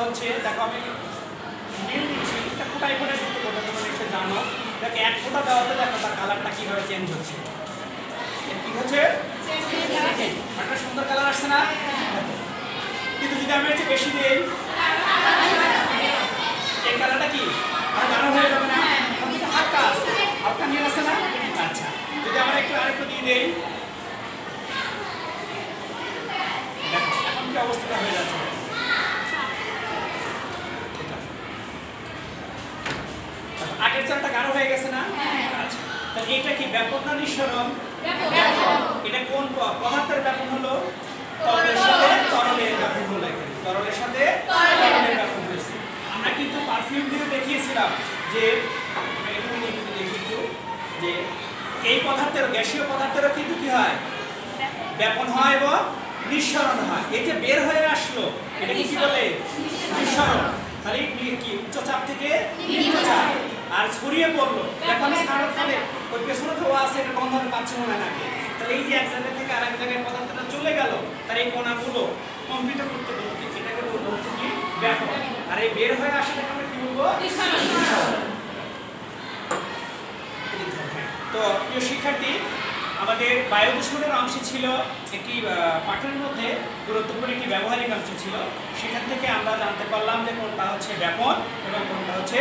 হচ্ছে দেখো আমি নীল দিচ্ছি, এটা ফোটায় ফোটায় যুক্ত করতে তোমরা নিশ্চয়ই জানো। দেখো এক ফোঁটা দেওয়াতে দেখো তার কালারটা কীভাবে চেঞ্জ হচ্ছে, কি হচ্ছে একটা সুন্দর কালার আসছে না। কিন্তু যদি আমি একটু বেশি দিই এই কালারটা কি আর গাঢ় হয়ে যাবে না, এখন থেকে হালকা আছে, হালকা নীল আছে না। আচ্ছা যদি আমরা একটু আরেকটু দিয়ে দিই, দেখো এখন কি অবস্থাটা হয়ে যাচ্ছে, আগের চালটা গাঢ় হয়ে গেছে না। আচ্ছা তাহলে এটা কি ব্যাপক না নিঃসরণ? এটা কোন পদার্থের ব্যাপন হলো? তরলের সাথে তরলের ব্যাপন হলো। এখানে তরলের সাথে তরলের ব্যাপন হয়েছে। আমরা কিন্তু পারফিউম দিয়ে দেখিয়েছিলাম যে যে এই পদার্থের গ্যাসীয় পদার্থেরও কিন্তু কি হয়, ব্যাপন হয় এবং নিঃসরণ হয়। এই যে বের হয়ে আসলো এটা কি বলে? নিঃসরণ। তাহলে কি উচ্চচাপ থেকে নিম্নচাপ আর ছড়িয়ে পড়লো। এখন ছাড়ার ফলে ওই পেছনে ধোয়া আছে, এটা গন্ধ পাচ্ছে মনে হয় নাকি। তাহলে এই যে এক জায়গা থেকে আরেক জায়গায় পদার্থটা চলে গেল, তার এই কণাগুলো কম্পিত করতে বলতে এটাকে বলতে কি ব্যাপক। আর এই বের হয়ে আসাটাকে আমরা কি বলবো? তো প্রিয় শিক্ষার্থী, আমাদের বায়ু দূষণের অংশ ছিল একটি পাঠের মধ্যে গুরুত্বপূর্ণ একটি ব্যবহারিক অংশ ছিল। সেখান থেকে আমরা জানতে পারলাম যে কোনটা হচ্ছে ব্যাপন এবং কোনটা হচ্ছে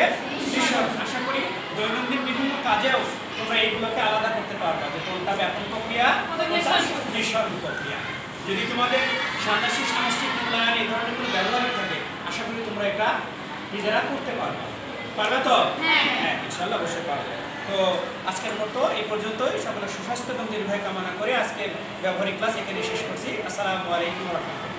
নিঃসরণ। আশা করি দৈনন্দিন বিভিন্ন কাজেও তোমরা এইগুলোকে আলাদা করতে পারবে যে কোনটা ব্যাপন প্রক্রিয়া, কোনটা নিঃসরণ প্রক্রিয়া। যদি তোমাদের সান্নাসিক সামষ্টিক মূল্যায়ন এই ধরনের কোনো ব্যবহারিক থাকে, আশা করি তোমরা এটা নিজেরা করতে পারবে। পারবে তো? হ্যাঁ ইনশাআল্লাহ অবশ্যই পারবে। তো আজকের মতো এই পর্যন্তই। সকলের সুস্বাস্থ্য এবং দীর্ঘায়ু কামনা করে আজকের ব্যবহারিক ক্লাস এখানে শেষ করছি। আসসালামু আলাইকুম ওয়া রাহমাতুল্লাহ।